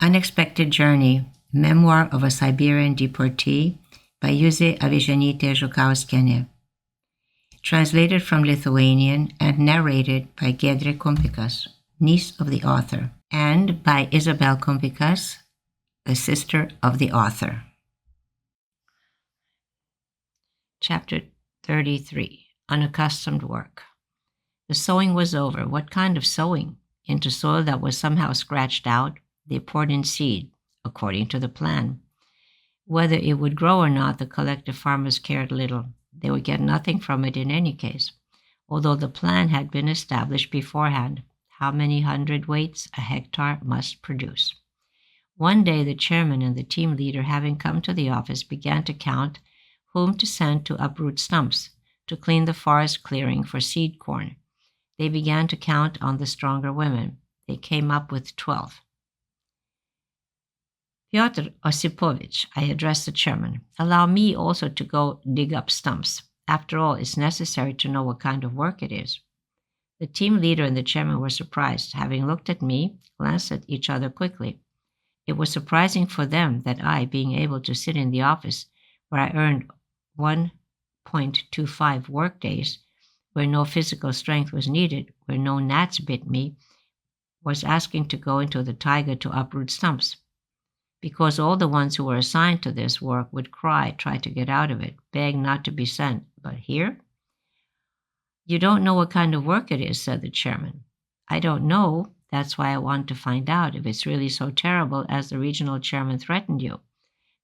Unexpected Journey, Memoir of a Siberian Deportee by Juzė Avižienytė-Žukauskiene. Translated from Lithuanian and narrated by Giedrė Kumpikas, niece of the author, and by Isabelle Kumpikas, the sister of the author. Chapter 33, Unaccustomed Work. The sowing was over. What kind of sowing? Into soil that was somehow scratched out, they poured in seed, according to the plan. Whether it would grow or not, the collective farmers cared little. They would get nothing from it in any case, although the plan had been established beforehand, how many hundredweights a hectare must produce. One day, the chairman and the team leader, having come to the office, began to count whom to send to uproot stumps, to clean the forest clearing for seed corn. They began to count on the stronger women. They came up with 12. Pyotr Osipovich, I addressed the chairman, allow me also to go dig up stumps. After all, it's necessary to know what kind of work it is. The team leader and the chairman were surprised. Having looked at me, glanced at each other quickly. It was surprising for them that I, being able to sit in the office where I earned 1.25 work days, where no physical strength was needed, where no gnats bit me, was asking to go into the taiga to uproot stumps. Because all the ones who were assigned to this work would cry, try to get out of it, beg not to be sent. But here? You don't know what kind of work it is, said the chairman. I don't know. That's why I want to find out if it's really so terrible as the regional chairman threatened you.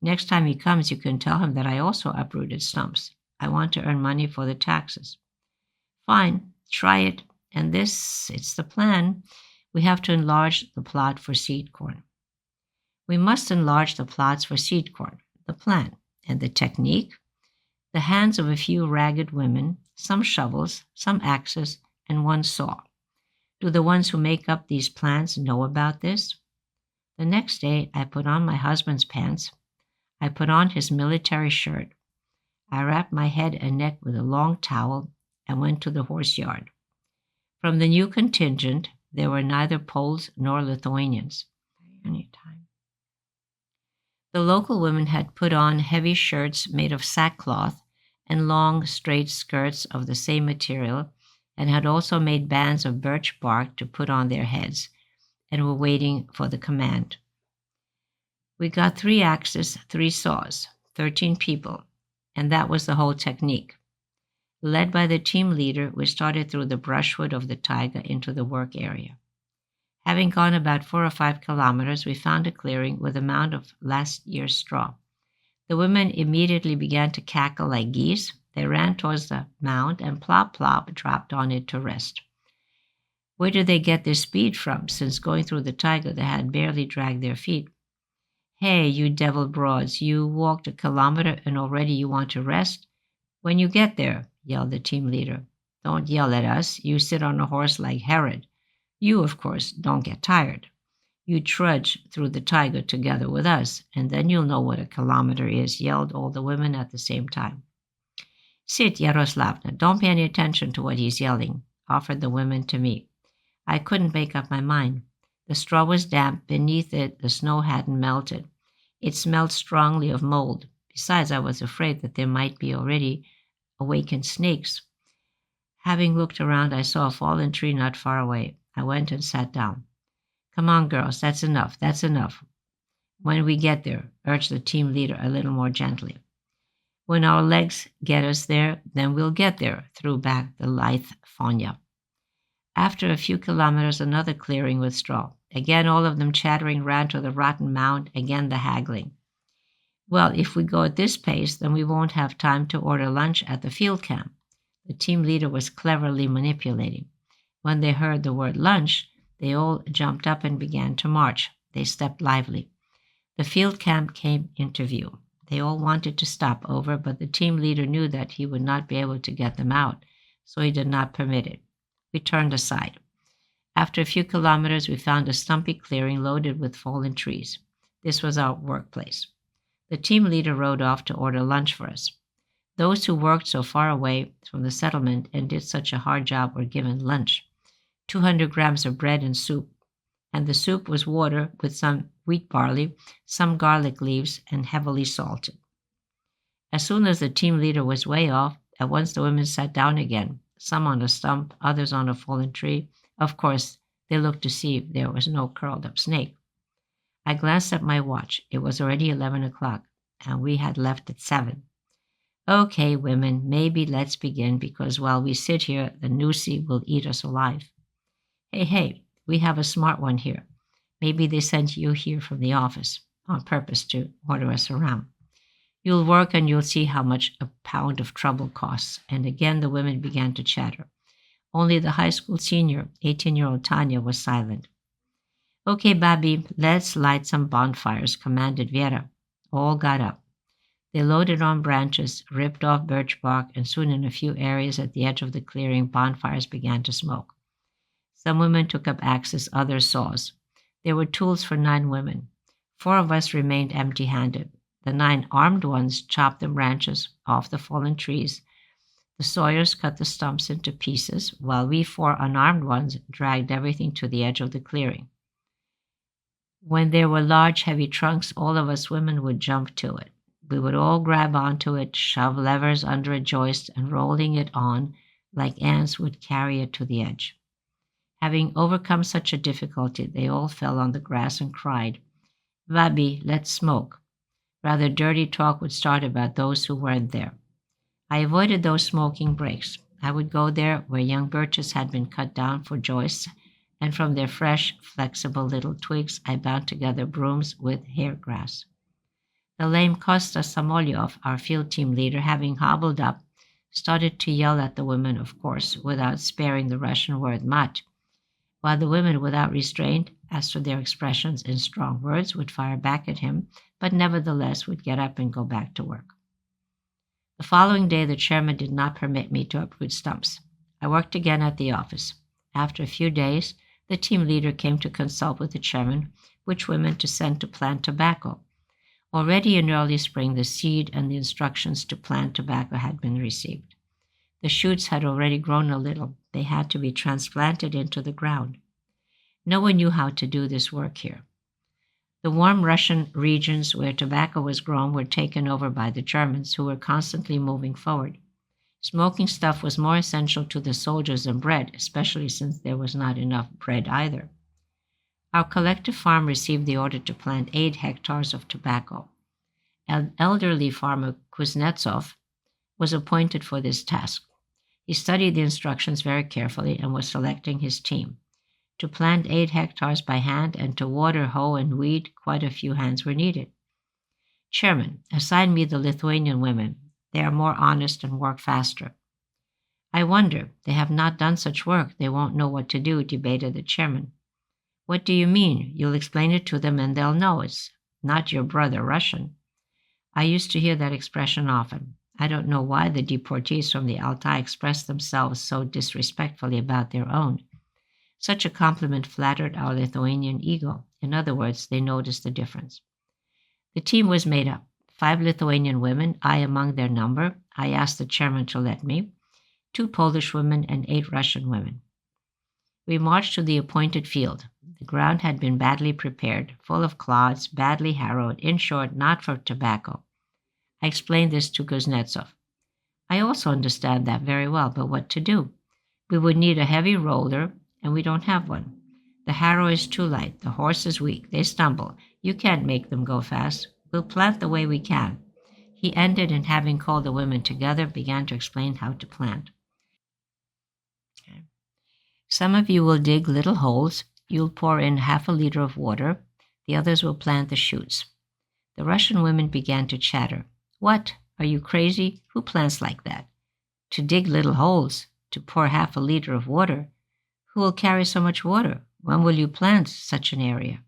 Next time he comes, you can tell him that I also uprooted stumps. I want to earn money for the taxes. Fine, try it. And it's the plan. We have to enlarge the plot for seed corn. We must enlarge the plots for seed corn, the plan, and the technique, the hands of a few ragged women, some shovels, some axes, and one saw. Do the ones who make up these plans know about this? The next day, I put on my husband's pants. I put on his military shirt. I wrapped my head and neck with a long towel and went to the horse yard. From the new contingent, there were neither Poles nor Lithuanians. Anytime. The local women had put on heavy shirts made of sackcloth and long, straight skirts of the same material, and had also made bands of birch bark to put on their heads, and were waiting for the command. We got 3 axes, 3 saws, 13 people, and that was the whole technique. Led by the team leader, we started through the brushwood of the taiga into the work area. Having gone about 4 or 5 kilometers, we found a clearing with a mound of last year's straw. The women immediately began to cackle like geese. They ran towards the mound and plop, plop, dropped on it to rest. Where did they get their speed from, since going through the taiga they had barely dragged their feet? Hey, you devil broads, you walked a kilometer and already you want to rest? When you get there, yelled the team leader. Don't yell at us. You sit on a horse like Herod. You, of course, don't get tired. You trudge through the taiga together with us, and then you'll know what a kilometer is, yelled all the women at the same time. Sit, Yaroslavna, don't pay any attention to what he's yelling, offered the women to me. I couldn't make up my mind. The straw was damp. Beneath it, the snow hadn't melted. It smelled strongly of mold. Besides, I was afraid that there might be already awakened snakes. Having looked around, I saw a fallen tree not far away. I went and sat down. Come on, girls, that's enough, that's enough. When we get there, urged the team leader a little more gently. When our legs get us there, then we'll get there, threw back the lithe Fonya. After a few kilometers, another clearing with straw. Again, all of them chattering ran to the rotten mound, again the haggling. Well, if we go at this pace, then we won't have time to order lunch at the field camp. The team leader was cleverly manipulating. When they heard the word lunch, they all jumped up and began to march. They stepped lively. The field camp came into view. They all wanted to stop over, but the team leader knew that he would not be able to get them out, so he did not permit it. We turned aside. After a few kilometers, we found a stumpy clearing loaded with fallen trees. This was our workplace. The team leader rode off to order lunch for us. Those who worked so far away from the settlement and did such a hard job were given lunch. 200 grams of bread and soup. and the soup was water with some wheat barley, some garlic leaves, and heavily salted. As soon as the team leader was way off, at once the women sat down again, some on a stump, others on a fallen tree. Of course, they looked to see if there was no curled up snake. I glanced at my watch. It was already 11 o'clock, and we had left at 7. Okay, women, maybe let's begin, because while we sit here, the Nusi will eat us alive. Hey, we have a smart one here. Maybe they sent you here from the office on purpose to order us around. You'll work and you'll see how much a pound of trouble costs. And again, the women began to chatter. Only the high school senior, 18-year-old Tanya, was silent. Okay, Babi, let's light some bonfires, commanded Vera. All got up. They loaded on branches, ripped off birch bark, and soon in a few areas at the edge of the clearing, bonfires began to smoke. Some women took up axes, others saws. There were tools for 9 women. 4 of us remained empty-handed. The 9 armed ones chopped the branches off the fallen trees. The sawyers cut the stumps into pieces, while we 4 unarmed ones dragged everything to the edge of the clearing. When there were large, heavy trunks, all of us women would jump to it. We would all grab onto it, shove levers under a joist, and rolling it on, like ants would carry it to the edge. Having overcome such a difficulty, they all fell on the grass and cried, Vabi, let's smoke. Rather dirty talk would start about those who weren't there. I avoided those smoking breaks. I would go there where young birches had been cut down for joists, and from their fresh, flexible little twigs, I bound together brooms with hair grass. The lame Kosta Samolyov, our field team leader, having hobbled up, started to yell at the women, of course, without sparing the Russian word mat, while the women, without restraint as to their expressions in strong words, would fire back at him, but nevertheless would get up and go back to work. The following day, the chairman did not permit me to uproot stumps. I worked again at the office. After a few days, the team leader came to consult with the chairman which women to send to plant tobacco. Already in early spring, the seed and the instructions to plant tobacco had been received. The shoots had already grown a little. They had to be transplanted into the ground. No one knew how to do this work here. The warm Russian regions where tobacco was grown were taken over by the Germans, who were constantly moving forward. Smoking stuff was more essential to the soldiers than bread, especially since there was not enough bread either. Our collective farm received the order to plant 8 hectares of tobacco. An elderly farmer, Kuznetsov, was appointed for this task. He studied the instructions very carefully and was selecting his team. To plant 8 hectares by hand and to water, hoe, and weed, quite a few hands were needed. Chairman, assign me the Lithuanian women. They are more honest and work faster. I wonder, they have not done such work. They won't know what to do, debated the chairman. What do you mean? You'll explain it to them and they'll know it's not your brother Russian. I used to hear that expression often. I don't know why the deportees from the Altai expressed themselves so disrespectfully about their own. Such a compliment flattered our Lithuanian ego. In other words, they noticed the difference. The team was made up. 5 Lithuanian women, I among their number. I asked the chairman to let me. 2 Polish women and 8 Russian women. We marched to the appointed field. The ground had been badly prepared, full of clods, badly harrowed, in short, not for tobacco. I explained this to Kuznetsov. I also understand that very well, but what to do? We would need a heavy roller, and we don't have one. The harrow is too light. The horse is weak. They stumble. You can't make them go fast. We'll plant the way we can. He ended, and having called the women together, began to explain how to plant. Okay. Some of you will dig little holes. You'll pour in half a liter of water. The others will plant the shoots. The Russian women began to chatter. What? Are you crazy? Who plants like that? To dig little holes, to pour half a liter of water. Who will carry so much water? When will you plant such an area?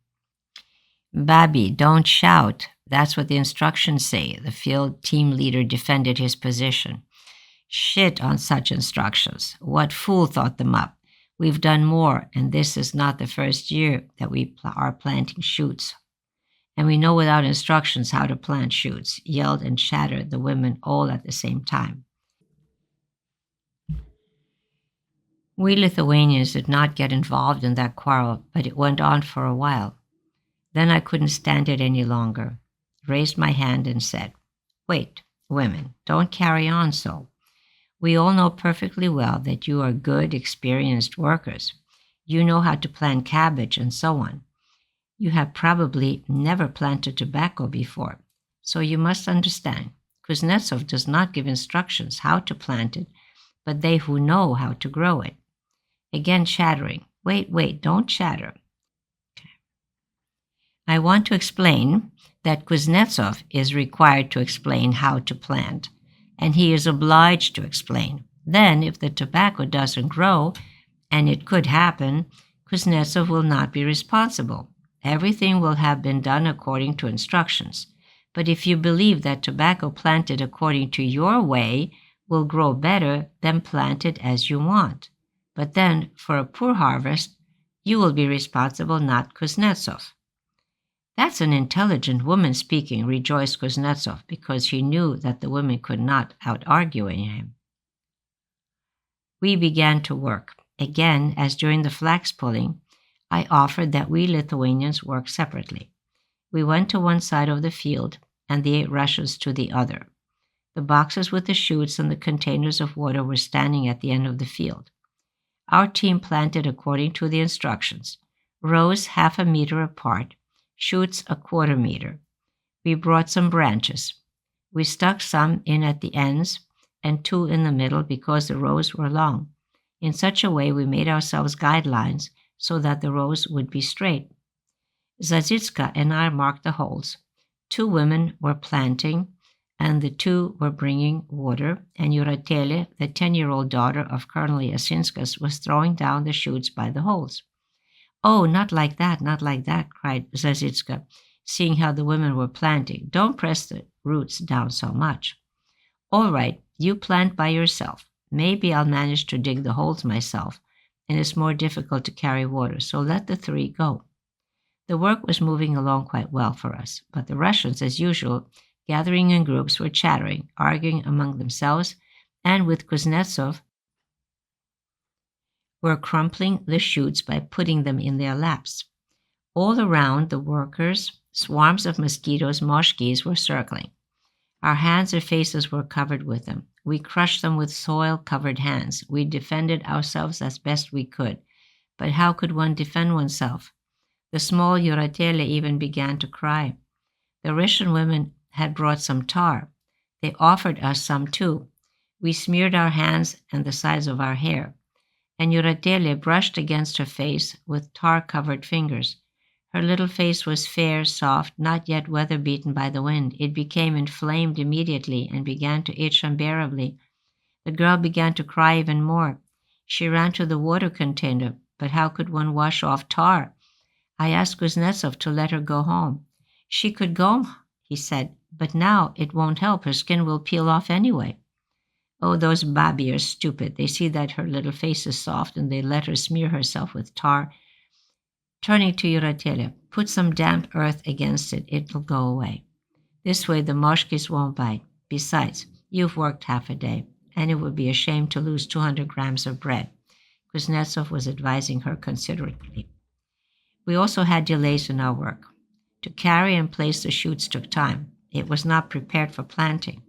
Babi, don't shout. That's what the instructions say. The field team leader defended his position. Shit on such instructions. What fool thought them up? We've done more, and this is not the first year that we are planting shoots. And we know without instructions how to plant shoots, yelled and chattered the women all at the same time. We Lithuanians did not get involved in that quarrel, but it went on for a while. Then I couldn't stand it any longer, raised my hand and said, "Wait, women, don't carry on so. We all know perfectly well that you are good, experienced workers. You know how to plant cabbage and so on. You have probably never planted tobacco before, so you must understand. Kuznetsov does not give instructions how to plant it, but they who know how to grow it." Again chattering. Wait, don't chatter. I want to explain that Kuznetsov is required to explain how to plant, and he is obliged to explain. Then, if the tobacco doesn't grow, and it could happen, Kuznetsov will not be responsible. Everything will have been done according to instructions. But if you believe that tobacco planted according to your way will grow better, then plant it as you want. But then, for a poor harvest, you will be responsible, not Kuznetsov. "That's an intelligent woman speaking," rejoiced Kuznetsov, because he knew that the women could not out-argue him. We began to work. Again, as during the flax pulling, I offered that we Lithuanians work separately. We went to one side of the field, and the 8 Russians to the other. The boxes with the chutes and the containers of water were standing at the end of the field. Our team planted according to the instructions, rows 1/2 meter apart, shoots 1/4 meter. We brought some branches. We stuck some in at the ends and 2 in the middle because the rows were long. In such a way we made ourselves guidelines so that the rows would be straight. Zazitska and I marked the holes. 2 women were planting, and the 2 were bringing water, and Yuratele, the 10-year-old daughter of Colonel Yasinskas, was throwing down the shoots by the holes. "Oh, not like that, cried Zazitska, seeing how the women were planting. "Don't press the roots down so much." "All right, you plant by yourself. Maybe I'll manage to dig the holes myself, and it's more difficult to carry water, so let the 3 go." The work was moving along quite well for us, but the Russians, as usual, gathering in groups, were chattering, arguing among themselves, and with Kuznetsov, were crumpling the shoots by putting them in their laps. All around the workers, swarms of mosquitoes, moshkis, were circling. Our hands and faces were covered with them. We crushed them with soil-covered hands. We defended ourselves as best we could. But how could one defend oneself? The small Yuratele even began to cry. The Russian women had brought some tar. They offered us some too. We smeared our hands and the sides of our hair, and Yuratele brushed against her face with tar-covered fingers. Her little face was fair, soft, not yet weather-beaten by the wind. It became inflamed immediately and began to itch unbearably. The girl began to cry even more. She ran to the water container, but how could one wash off tar? I asked Kuznetsov to let her go home. "She could go," he said, "but now it won't help. Her skin will peel off anyway." "Oh, those babi are stupid. They see that her little face is soft, and they let her smear herself with tar." Turning to Yuratele, "Put some damp earth against it. It will go away. This way the moshkis won't bite. Besides, you've worked half a day, and it would be a shame to lose 200 grams of bread." Kuznetsov was advising her considerately. We also had delays in our work. To carry and place the shoots took time. It was not prepared for planting.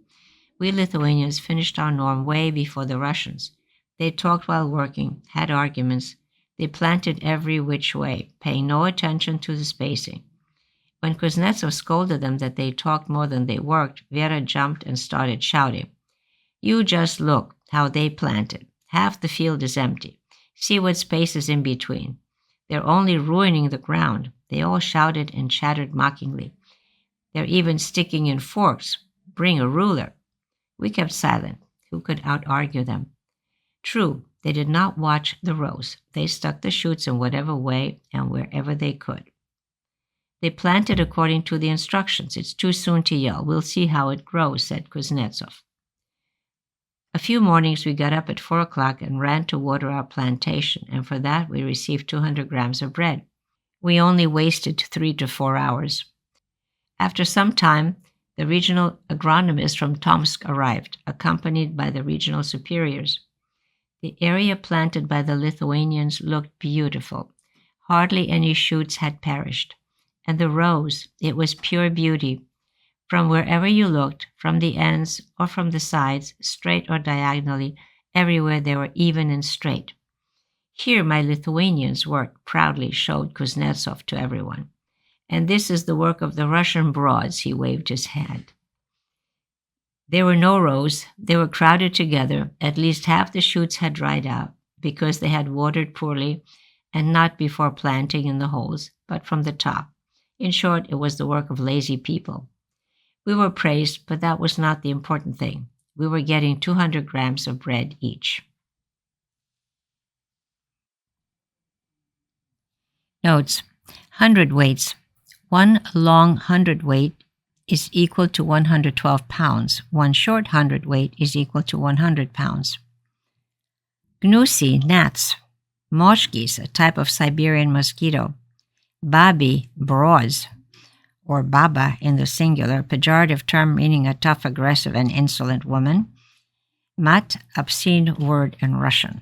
We Lithuanians finished our norm way before the Russians. They talked while working, had arguments. They planted every which way, paying no attention to the spacing. When Kuznetsov scolded them that they talked more than they worked, Vera jumped and started shouting, "You just look how they planted. Half the field is empty. See what space is in between. They're only ruining the ground." They all shouted and chattered mockingly. "They're even sticking in forks. Bring a ruler." We kept silent. Who could out-argue them? True, they did not watch the rows. They stuck the shoots in whatever way and wherever they could. They planted according to the instructions. "It's too soon to yell. We'll see how it grows," said Kuznetsov. A few mornings we got up at 4 o'clock and ran to water our plantation, and for that we received 200 grams of bread. We only wasted 3 to 4 hours. After some time, the regional agronomist from Tomsk arrived, accompanied by the regional superiors. The area planted by the Lithuanians looked beautiful. Hardly any shoots had perished. And the rose, it was pure beauty. From wherever you looked, from the ends or from the sides, straight or diagonally, everywhere they were even and straight. Here my Lithuanians worked proudly, showed Kuznetsov to everyone. And this is the work of the Russian broads, he waved his hand. There were no rows, they were crowded together. At least half the shoots had dried out, because they had watered poorly, and not before planting in the holes, but from the top. In short, it was the work of lazy people. We were praised, but that was not the important thing. We were getting 200 grams of bread each. Notes: hundredweights. One long hundredweight is equal to 112 pounds. One short hundredweight is equal to 100 pounds. Gnusi, gnats. Moshkis, a type of Siberian mosquito. Babi, broads, or baba in the singular, pejorative term meaning a tough, aggressive, and insolent woman. Mat, obscene word in Russian.